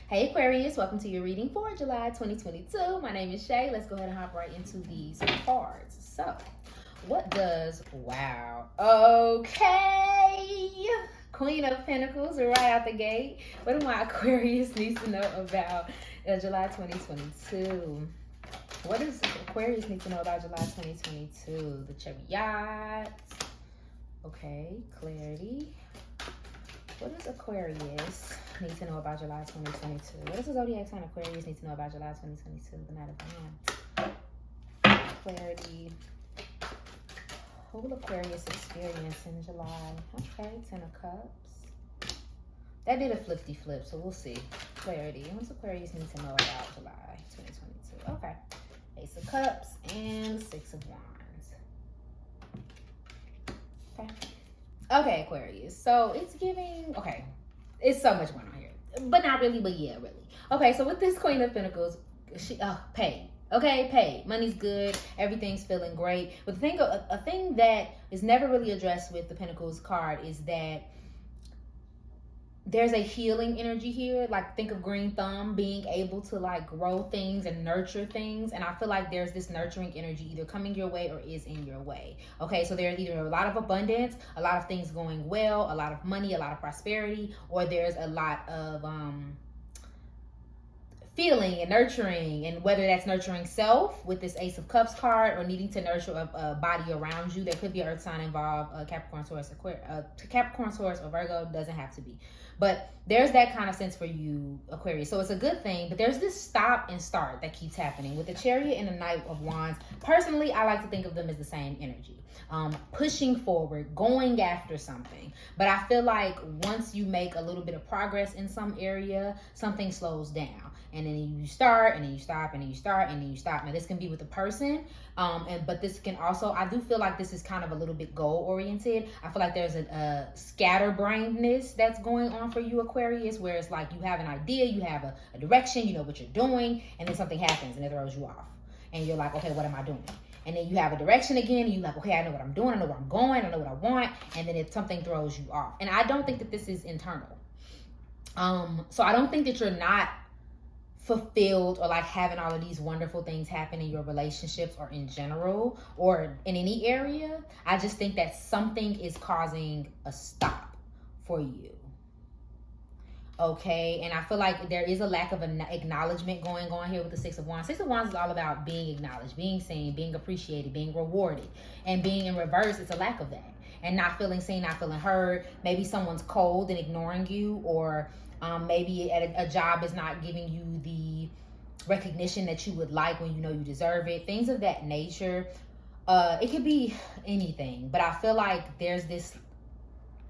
Hey Aquarius, welcome to your reading for July 2022. My name is Shay. Let's go ahead and hop right into these cards. So, what does, wow, okay, Queen of Pentacles right out the gate. What do my Aquarius needs to know about July 2022? What does Aquarius need to know about July 2022? The Chariot. Okay, clarity. What does Aquarius need to know about July 2022? What does the zodiac sign Aquarius need to know about July 2022? The Knight of Wands. Clarity. What will Aquarius experience in July? Okay, Ten of Cups. That did a flippy flip, so we'll see. Clarity. What does Aquarius need to know about July 2022? Okay. Ace of Cups and Six of Wands. Okay. Okay, Aquarius. So it's giving, okay, it's so much going on here, but not really, but yeah, really. Okay, so with this Queen of Pentacles, she, paid. Okay, paid. Money's good. Everything's feeling great. But the thing, a thing that is never really addressed with the Pentacles card is that there's a healing energy here. Like, think of Green Thumb, being able to like grow things and nurture things. And I feel like there's this nurturing energy either coming your way or is in your way. Okay, so there's either a lot of abundance, a lot of things going well, a lot of money, a lot of prosperity, or there's a lot of feeling and nurturing, and whether that's nurturing self with this Ace of Cups card or needing to nurture a body around you. There could be an earth sign involved, Capricorn, Taurus, Capricorn, Taurus, or Virgo. Doesn't have to be, but there's that kind of sense for you, Aquarius. So it's a good thing, but there's this stop and start that keeps happening with the Chariot and the Knight of Wands. Personally, I like to think of them as the same energy, pushing forward, going after something. But I feel like once you make a little bit of progress in some area, something slows down. And then you start, and then you stop, and then you start, and then you stop. Now, this can be with a person, but this can also, I do feel like this is kind of a little bit goal-oriented. I feel like there's a scatterbrainedness that's going on for you, Aquarius, where it's like you have an idea, you have a direction, you know what you're doing, and then something happens, and it throws you off. And you're like, okay, what am I doing? And then you have a direction again, and you're like, okay, I know what I'm doing, I know where I'm going, I know what I want, and then something throws you off. And I don't think that this is internal. So I don't think that you're not fulfilled or like having all of these wonderful things happen in your relationships or in general or in any area. I just think that something is causing a stop for you. Okay, and I feel like there is a lack of an acknowledgement going on here with the Six of Wands. Six of Wands is all about being acknowledged, being seen, being appreciated, being rewarded. And being in reverse, it's a lack of that. And not feeling seen, not feeling heard. Maybe someone's cold and ignoring you, or maybe at a job is not giving you the recognition that you would like when you know you deserve it. Things of that nature. It could be anything, but I feel like there's this,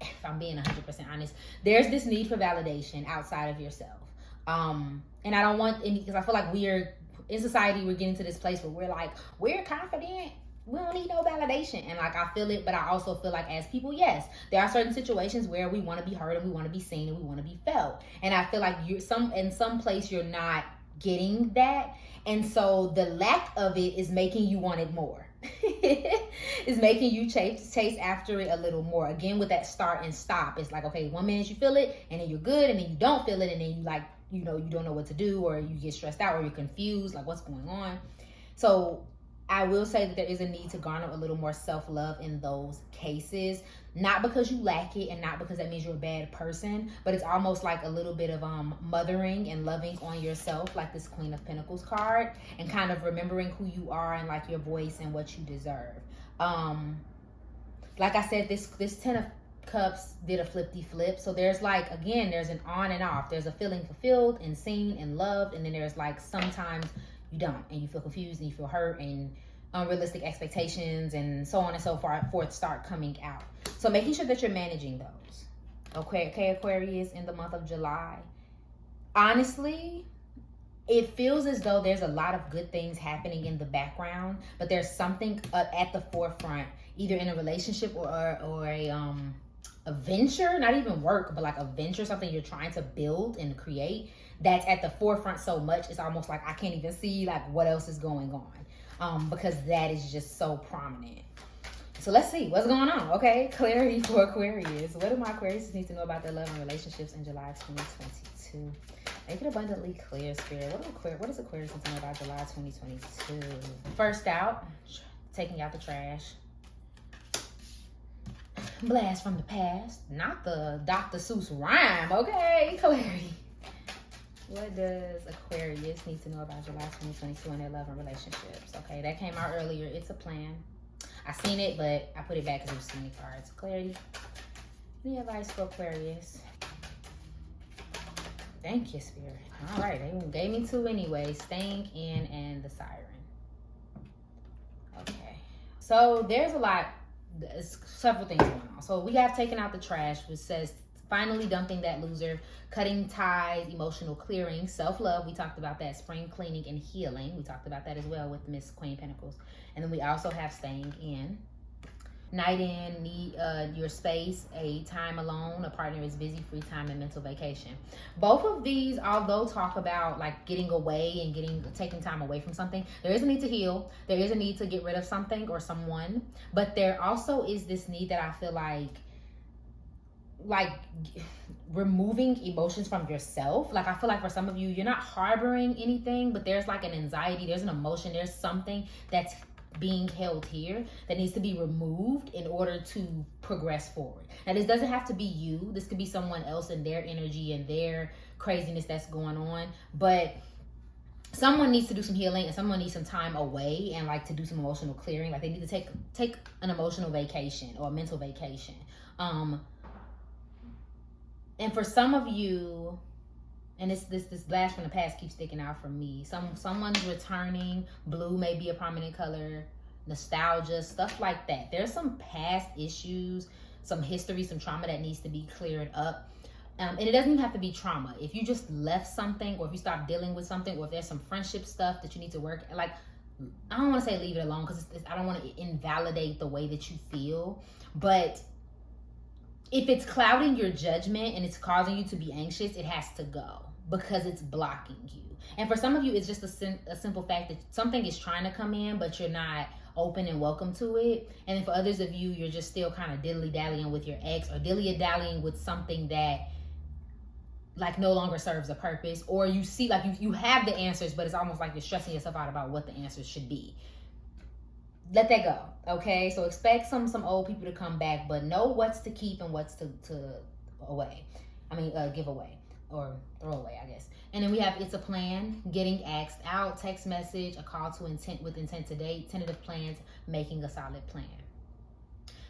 if I'm being 100% honest, there's this need for validation outside of yourself. And I don't want any, because I feel like we're in society, we're getting to this place where we're like, we're confident, we don't need no validation. And like, I feel it, but I also feel like as people, yes, there are certain situations where we want to be heard and we want to be seen and we want to be felt. And I feel like in some place you're not getting that. And so the lack of it is making you want it more. It's making you chase after it a little more. Again, with that start and stop, it's like, okay, 1 minute you feel it and then you're good, and then you don't feel it, and then you like, you know, you don't know what to do, or you get stressed out, or you're confused, like what's going on. So I will say that there is a need to garner a little more self-love in those cases. Not because you lack it and not because that means you're a bad person, but it's almost like a little bit of mothering and loving on yourself, like this Queen of Pentacles card, and kind of remembering who you are and like your voice and what you deserve. Like I said, this Ten of Cups did a flippy flip. So there's like, again, there's an on and off. There's a feeling fulfilled and seen and loved, and then there's like sometimes you don't, and you feel confused and you feel hurt, and unrealistic expectations and so on and so forth start coming out. So making sure that you're managing those. Okay, Aquarius, in the month of July. Honestly, it feels as though there's a lot of good things happening in the background, but there's something at the forefront, either in a relationship or a venture, not even work, but like a venture, something you're trying to build and create, that's at the forefront so much, it's almost like I can't even see like what else is going on, because that is just so prominent. So let's see what's going on. Okay, clarity for Aquarius. What do my Aquarius need to know about their love and relationships in July 2022? Make it abundantly clear, Spirit. What does Aquarius need to know about July 2022? First out, taking out the trash. Blast from the past. Not the Dr. Seuss rhyme, okay? Clarity. What does Aquarius need to know about July 2022 and their love and relationships? Okay, that came out earlier. It's a plan. I seen it, but I put it back because it was too many cards. Clarity. Any advice for Aquarius? Thank you, Spirit. All right, they gave me two anyway. Staying in and the siren. Okay, so there's a lot, several things going on. So we have taken out the trash, which says finally dumping that loser, cutting ties, emotional clearing, self-love. We talked about that. Spring cleaning and healing. We talked about that as well with Miss Queen Pentacles. And then we also have staying in. Night in, need your space, a time alone, a partner is busy, free time, and mental vacation. Both of these, although talk about like getting away and taking time away from something, there is a need to heal. There is a need to get rid of something or someone. But there also is this need that I feel like removing emotions from yourself. Like I feel like for some of you, you're not harboring anything, but there's like an anxiety, there's an emotion, there's something that's being held here that needs to be removed in order to progress forward. Now this doesn't have to be you. This could be someone else and their energy and their craziness that's going on, but someone needs to do some healing and someone needs some time away and like to do some emotional clearing. Like they need to take an emotional vacation or a mental vacation. And for some of you, and this blast from the past keeps sticking out for me. Someone's returning. Blue may be a prominent color. Nostalgia, stuff like that. There's some past issues, some history, some trauma that needs to be cleared up. And it doesn't even have to be trauma. If you just left something, or if you stop dealing with something, or if there's some friendship stuff that you need to work, like, I don't want to say leave it alone because I don't want to invalidate the way that you feel. But if it's clouding your judgment and it's causing you to be anxious, it has to go because it's blocking you. And for some of you, it's just a simple fact that something is trying to come in, but you're not open and welcome to it. And then for others of you, you're just still kind of dilly-dallying with your ex or dilly-dallying with something that like no longer serves a purpose, or you see like you have the answers, but it's almost like you're stressing yourself out about what the answers should be. Let that go, okay? So expect some old people to come back, but know what's to keep and what's to give away or throw away, I guess. And then we have it's a plan, getting asked out, text message, a call to intent with intent to date, tentative plans, making a solid plan.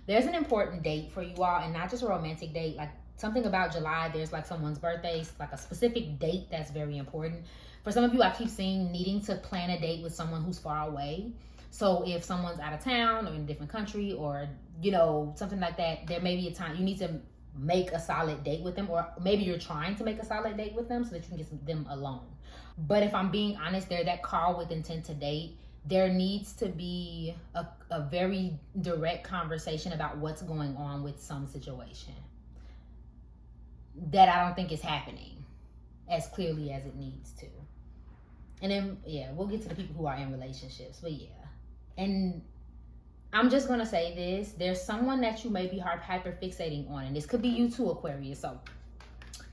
There's an important date for you all, and not just a romantic date, like something about July, there's like someone's birthday, like a specific date that's very important. For some of you, I keep seeing needing to plan a date with someone who's far away. So if someone's out of town or in a different country or, you know, something like that, there may be a time you need to make a solid date with them, or maybe you're trying to make a solid date with them so that you can get them alone. But if I'm being honest, that call with intent to date, there needs to be a very direct conversation about what's going on with some situation that I don't think is happening as clearly as it needs to. And then, yeah, we'll get to the people who are in relationships, but yeah. And I'm just going to say this. There's someone that you may be hyper fixating on, and this could be you too, Aquarius. So,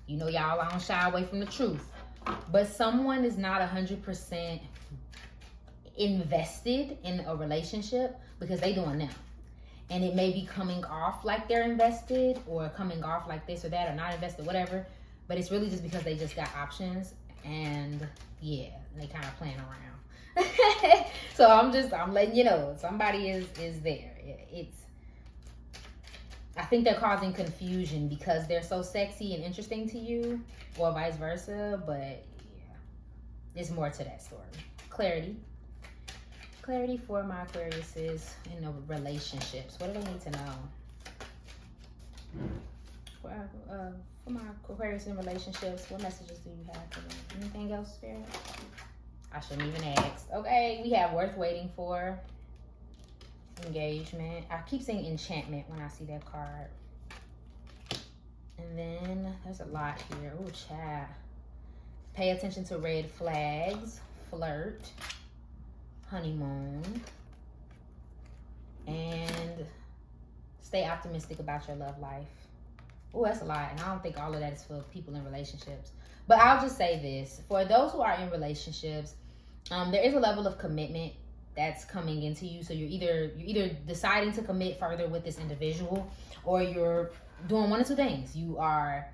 you know, y'all, I don't shy away from the truth. But someone is not 100% invested in a relationship because they doing them. And it may be coming off like they're invested or coming off like this or that or not invested, whatever. But it's really just because they just got options and, yeah, they kind of playing around. So I'm letting you know somebody is there. I think they're causing confusion because they're so sexy and interesting to you, or vice versa. But yeah, there's more to that story. Clarity for my Aquariuses in the relationships. What do they need to know? For my Aquarius in relationships, what messages do you have for them? Anything else, Spirit? I shouldn't even ask. Okay, we have worth waiting for. Engagement. I keep saying enchantment when I see that card. And then there's a lot here. Oh, chat. Pay attention to red flags. Flirt. Honeymoon. And stay optimistic about your love life. Oh, that's a lot. And I don't think all of that is for people in relationships. But I'll just say this. For those who are in relationships, there is a level of commitment that's coming into you. So you're either deciding to commit further with this individual, or you're doing one of two things. You are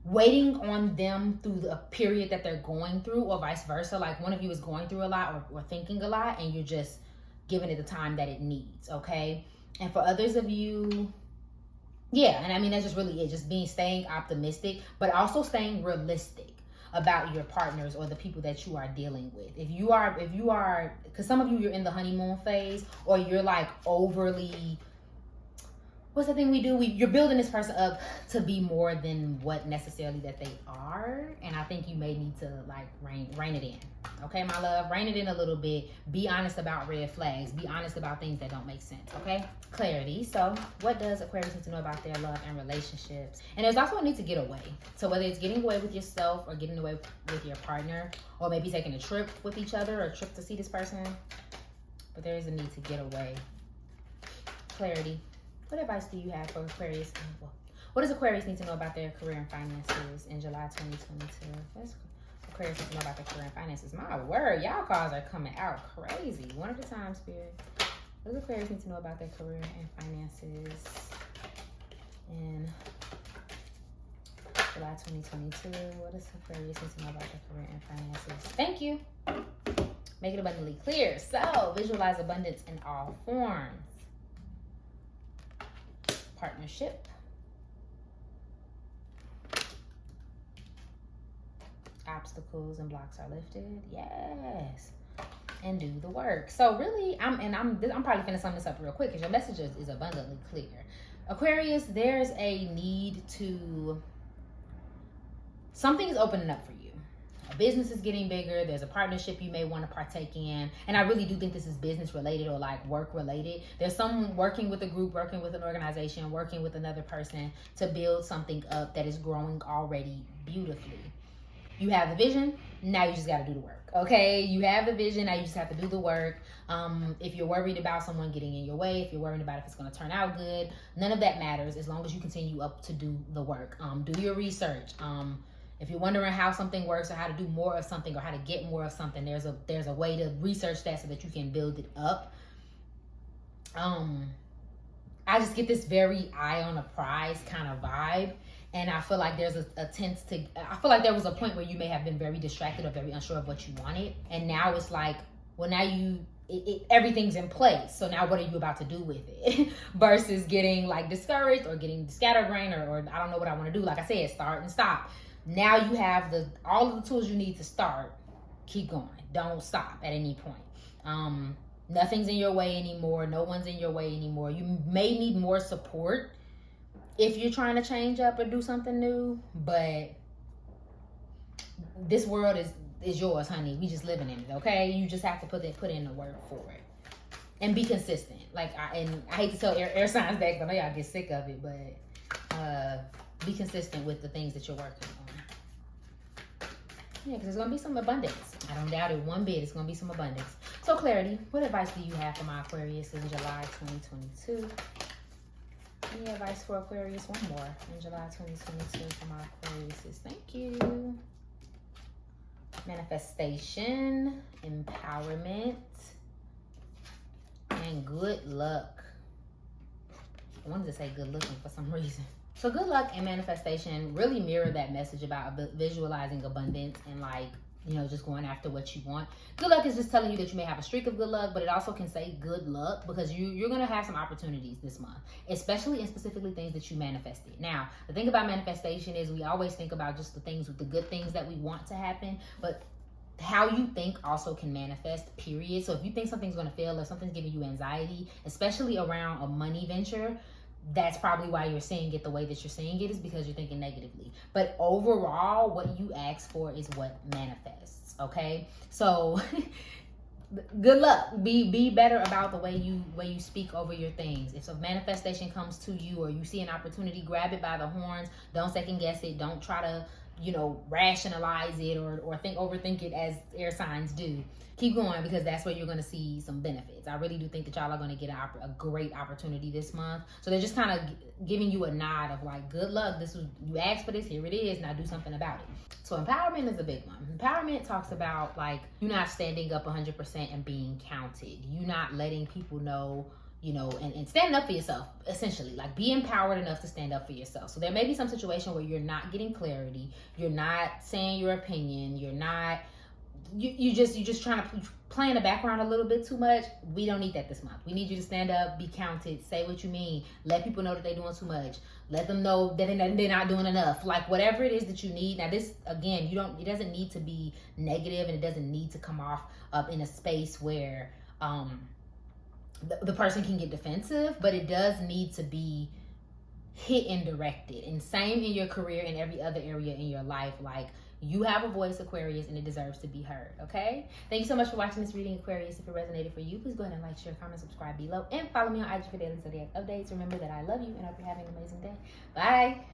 waiting on them through the period that they're going through, or vice versa. Like one of you is going through a lot or thinking a lot, and you're just giving it the time that it needs, okay? And for others of you, yeah, and I mean, that's just really it. Just staying optimistic, but also staying realistic about your partners or the people that you are dealing with. If you are, because some of you, you're in the honeymoon phase, or you're like overly, what's the thing we do? You're building this person up to be more than what necessarily that they are. And I think you may need to like rein it in. Okay, my love, rein it in a little bit. Be honest about red flags. Be honest about things that don't make sense, okay? Clarity. So what does Aquarius need to know about their love and relationships? And there's also a need to get away. So whether it's getting away with yourself or getting away with your partner, or maybe taking a trip with each other, or a trip to see this person, but there is a need to get away. Clarity. What advice do you have for Aquarius? What does Aquarius need to know about their career and finances in July 2022? What's Aquarius need to know about their career and finances? My word, y'all cards are coming out crazy. One at a time, Spirit. What does Aquarius need to know about their career and finances in July 2022? What does Aquarius need to know about their career and finances? Thank you. Make it abundantly clear. So, visualize abundance in all forms. Partnership. Obstacles and blocks are lifted. Yes. And do the work. So really, I'm probably finna sum this up real quick because your message is abundantly clear. Aquarius, there's a need to, something is opening up for you. A business is getting bigger. There's a partnership you may want to partake in. And I really do think this is business related or like work related. There's some working with a group, working with an organization, working with another person to build something up that is growing already beautifully. You have the vision. Now you just got to do the work. Okay. You have the vision. Now you just have to do the work. If you're worried about someone getting in your way, if you're worried about if it's going to turn out good, none of that matters as long as you continue up to do the work. Do your research. If you're wondering how something works or how to do more of something or how to get more of something, there's a way to research that so that you can build it up. I just get this very eye on a prize kind of vibe. And I feel like there's I feel like there was a point where you may have been very distracted or very unsure of what you wanted. And now it's like, well, now everything's in place. So now what are you about to do with it? Versus getting like discouraged or getting scatterbrained or I don't know what I want to do. Like I said, start and stop. Now you have all of the tools you need to start. Keep going. Don't stop at any point. Nothing's in your way anymore. No one's in your way anymore. You may need more support if you're trying to change up or do something new, but this world is yours, honey. We just living in it, okay? You just have to put in the work for it and be consistent. Like I hate to tell air signs that, 'cause I know y'all get sick of it, but be consistent with the things that you're working on. Yeah, because there's gonna be some abundance. I don't doubt it one bit. It's gonna be some abundance. So clarity. What advice do you have for my Aquarius in July 2022? Any advice for Aquarius? One more in July 2022 for my Aquariuses. Thank you. Manifestation, empowerment, and good luck. I wanted to say good looking for some reason. So good luck and manifestation really mirror that message about visualizing abundance and like, just going after what you want. Good luck is just telling you that you may have a streak of good luck, but it also can say good luck because you're going to have some opportunities this month, especially and specifically things that you manifested. Now, the thing about manifestation is we always think about just the good things that we want to happen, but how you think also can manifest, period. So if you think something's going to fail or something's giving you anxiety, especially around a money venture, that's probably why you're seeing it the way that you're seeing it, is because you're thinking negatively. But overall, what you ask for is what manifests, okay? So good luck. Be better about the way you speak over your things. If a manifestation comes to you or you see an opportunity, grab it by the horns. Don't second guess it. Don't try to rationalize it or overthink it as air signs do. Keep going, because that's where you're going to see some benefits. I really do think that y'all are going to get a great opportunity this month. So they're just kind of giving you a nod of like, good luck. You asked for this. Here it is. Now do something about it. So empowerment is a big one. Empowerment talks about like you not standing up 100% and being counted. You not letting people know, and standing up for yourself, essentially. Like, be empowered enough to stand up for yourself. So there may be some situation where you're not getting clarity, you're not saying your opinion, you're not, you just trying to play in the background a little bit too much. We don't need that this month. We need you to stand up, be counted, say what you mean, let people know that they're doing too much, let them know that they're not doing enough. Like, whatever it is that you need. Now, this, again, it doesn't need to be negative, and it doesn't need to come off in a space where, the person can get defensive, but it does need to be hit and directed. And same in your career and every other area in your life. Like, you have a voice, Aquarius, and it deserves to be heard, okay? Thank you so much for watching this reading, Aquarius. If it resonated for you, please go ahead and like, share, comment, subscribe below, and follow me on IG for daily zodiac updates. Remember that I love you, and I hope you're having an amazing day. Bye.